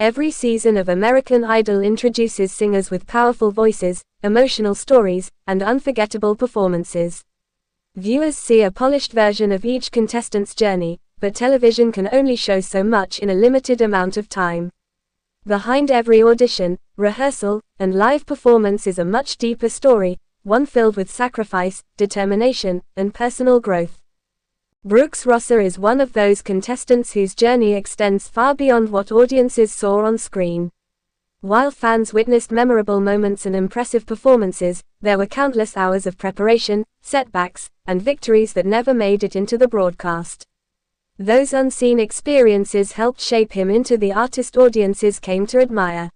Every season of American Idol introduces singers with powerful voices, emotional stories, and unforgettable performances. Viewers see a polished version of each contestant's journey, but television can only show so much in a limited amount of time. Behind every audition, rehearsal, and live performance is a much deeper story, one filled with sacrifice, determination, and personal growth. Brooks Rosser is one of those contestants whose journey extends far beyond what audiences saw on screen. While fans witnessed memorable moments and impressive performances, there were countless hours of preparation, setbacks, and victories that never made it into the broadcast. Those unseen experiences helped shape him into the artist audiences came to admire.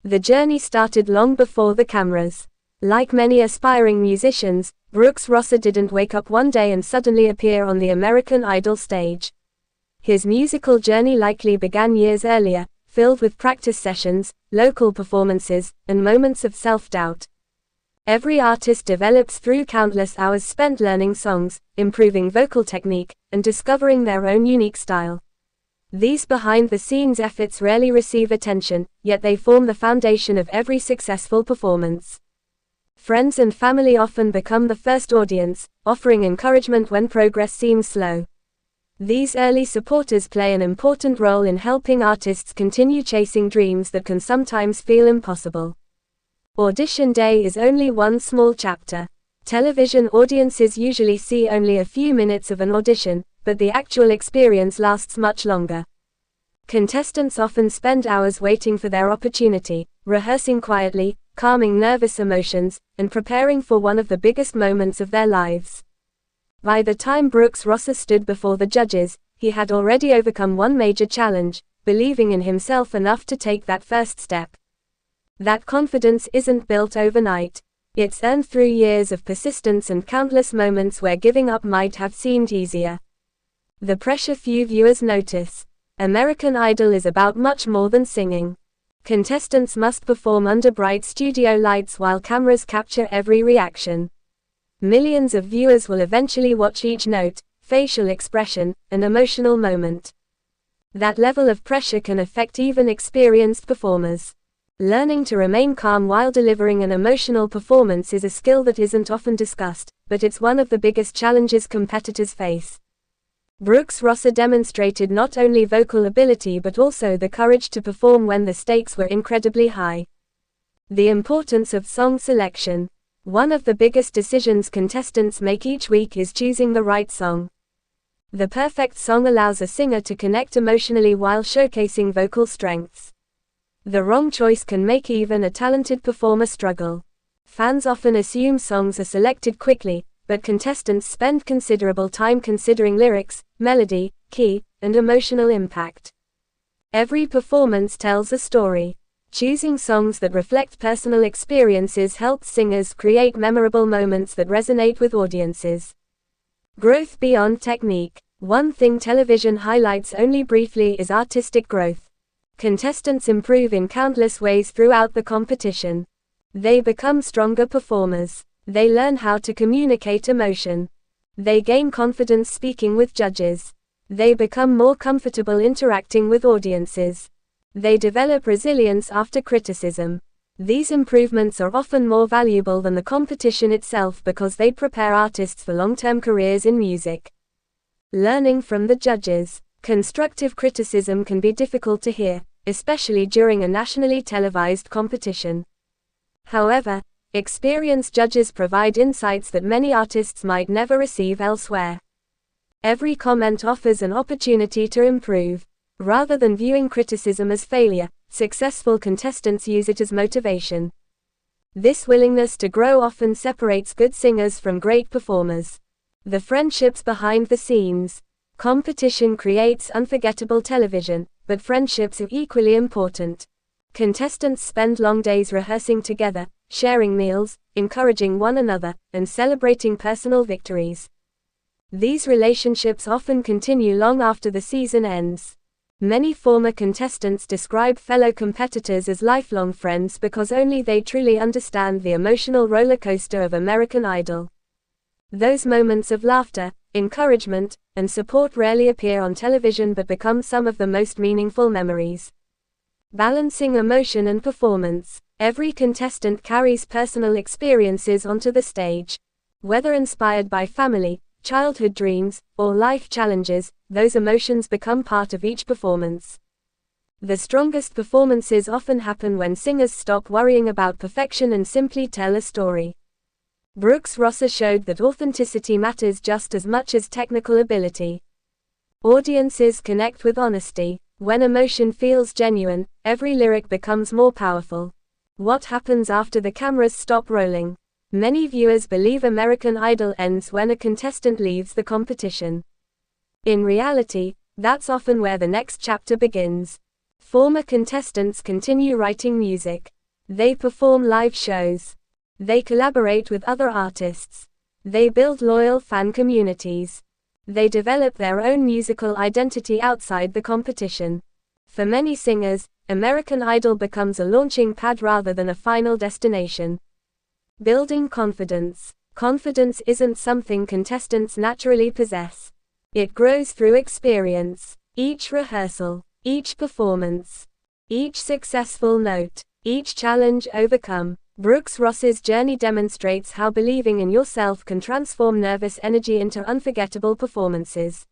The journey started long before the cameras. Like many aspiring musicians, Brooks Rosser didn't wake up one day and suddenly appear on the American Idol stage. His musical journey likely began years earlier, filled with practice sessions, local performances, and moments of self-doubt. Every artist develops through countless hours spent learning songs, improving vocal technique, and discovering their own unique style. These behind-the-scenes efforts rarely receive attention, yet they form the foundation of every successful performance. Friends and family often become the first audience, offering encouragement when progress seems slow. These early supporters play an important role in helping artists continue chasing dreams that can sometimes feel impossible. Audition day is only one small chapter. Television audiences usually see only a few minutes of an audition, but the actual experience lasts much longer. Contestants often spend hours waiting for their opportunity, rehearsing quietly, calming nervous emotions, and preparing for one of the biggest moments of their lives. By the time Brooks Rosser stood before the judges, he had already overcome one major challenge, believing in himself enough to take that first step. That confidence isn't built overnight. It's earned through years of persistence and countless moments where giving up might have seemed easier. The pressure few viewers notice. American Idol is about much more than singing. Contestants must perform under bright studio lights while cameras capture every reaction. Millions of viewers will eventually watch each note, facial expression, and emotional moment. That level of pressure can affect even experienced performers. Learning to remain calm while delivering an emotional performance is a skill that isn't often discussed, but it's one of the biggest challenges competitors face. Brooks Rosser demonstrated not only vocal ability but also the courage to perform when the stakes were incredibly high. The importance of song selection. One of the biggest decisions contestants make each week is choosing the right song. The perfect song allows a singer to connect emotionally while showcasing vocal strengths. The wrong choice can make even a talented performer struggle. Fans often assume songs are selected quickly, but contestants spend considerable time considering lyrics, melody, key, and emotional impact. Every performance tells a story. Choosing songs that reflect personal experiences helps singers create memorable moments that resonate with audiences. Growth beyond technique. One thing television highlights only briefly is artistic growth. Contestants improve in countless ways throughout the competition. They become stronger performers. They learn how to communicate emotion. They gain confidence speaking with judges. They become more comfortable interacting with audiences. They develop resilience after criticism. These improvements are often more valuable than the competition itself because they prepare artists for long-term careers in music. Learning from the judges. Constructive criticism can be difficult to hear, especially during a nationally televised competition. However, experienced judges provide insights that many artists might never receive elsewhere. Every comment offers an opportunity to improve. Rather than viewing criticism as failure, successful contestants use it as motivation. This willingness to grow often separates good singers from great performers. The friendships behind the scenes. Competition creates unforgettable television, but friendships are equally important. Contestants spend long days rehearsing together, sharing meals, encouraging one another, and celebrating personal victories. These relationships often continue long after the season ends. Many former contestants describe fellow competitors as lifelong friends because only they truly understand the emotional roller coaster of American Idol. Those moments of laughter, encouragement, and support rarely appear on television but become some of the most meaningful memories. Balancing emotion and performance. Every contestant carries personal experiences onto the stage. Whether inspired by family, childhood dreams, or life challenges, those emotions become part of each performance. The strongest performances often happen when singers stop worrying about perfection and simply tell a story. Brooks Rosser showed that authenticity matters just as much as technical ability. Audiences connect with honesty. When emotion feels genuine, every lyric becomes more powerful. What happens after the cameras stop rolling? Many viewers believe American Idol ends when a contestant leaves the competition. In reality, that's often where the next chapter begins. Former contestants continue writing music. They perform live shows. They collaborate with other artists. They build loyal fan communities. They develop their own musical identity outside the competition. For many singers, American Idol becomes a launching pad rather than a final destination. Building confidence. Confidence isn't something contestants naturally possess. It grows through experience. Each rehearsal, each performance, each successful note, each challenge overcome. Brooks Rosser's journey demonstrates how believing in yourself can transform nervous energy into unforgettable performances.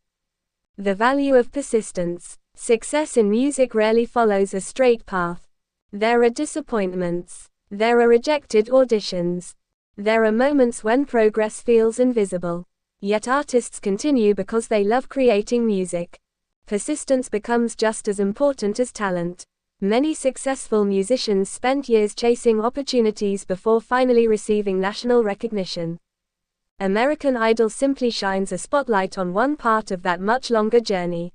The value of persistence. Success in music rarely follows a straight path. There are disappointments. There are rejected auditions. There are moments when progress feels invisible. Yet artists continue because they love creating music. Persistence becomes just as important as talent. Many successful musicians spent years chasing opportunities before finally receiving national recognition. American Idol simply shines a spotlight on one part of that much longer journey.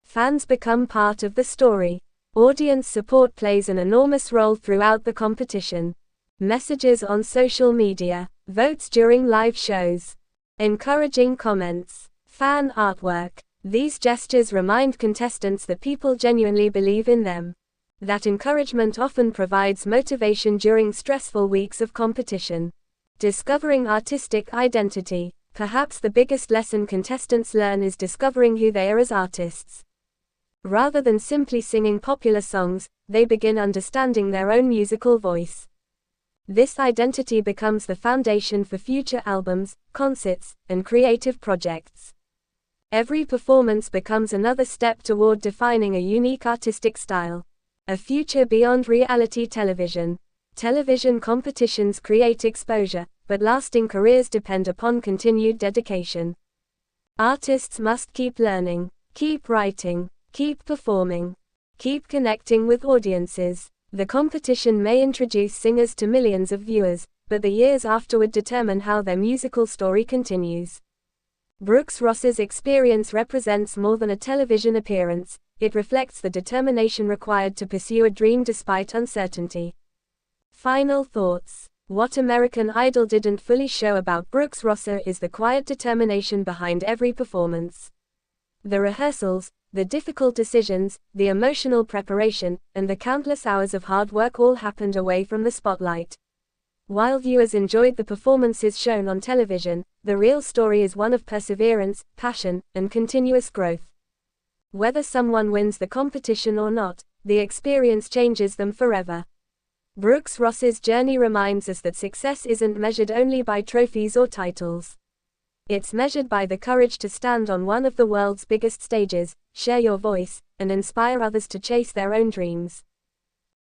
Fans become part of the story. Audience support plays an enormous role throughout the competition. Messages on social media, votes during live shows, encouraging comments, fan artwork. These gestures remind contestants that people genuinely believe in them. That encouragement often provides motivation during stressful weeks of competition. Discovering artistic identity. Perhaps the biggest lesson contestants learn is discovering who they are as artists. Rather than simply singing popular songs, they begin understanding their own musical voice. This identity becomes the foundation for future albums, concerts, and creative projects. Every performance becomes another step toward defining a unique artistic style. A future beyond reality television. Television competitions create exposure, but lasting careers depend upon continued dedication. Artists must keep learning, keep writing, keep performing, keep connecting with audiences. The competition may introduce singers to millions of viewers, but the years afterward determine how their musical story continues. Brooks Rosser's experience represents more than a television appearance. It reflects the determination required to pursue a dream despite uncertainty. Final thoughts. What American Idol didn't fully show about Brooks Rosser is the quiet determination behind every performance. The rehearsals, the difficult decisions, the emotional preparation, and the countless hours of hard work all happened away from the spotlight. While viewers enjoyed the performances shown on television, the real story is one of perseverance, passion, and continuous growth. Whether someone wins the competition or not, the experience changes them forever. Brooks Rosser's journey reminds us that success isn't measured only by trophies or titles. It's measured by the courage to stand on one of the world's biggest stages, share your voice, and inspire others to chase their own dreams.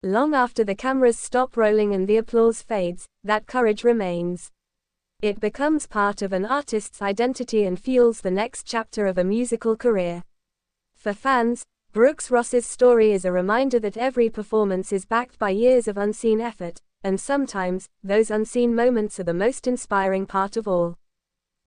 Long after the cameras stop rolling and the applause fades, that courage remains. It becomes part of an artist's identity and fuels the next chapter of a musical career. For fans, Brooks Rosser's story is a reminder that every performance is backed by years of unseen effort, and sometimes, those unseen moments are the most inspiring part of all.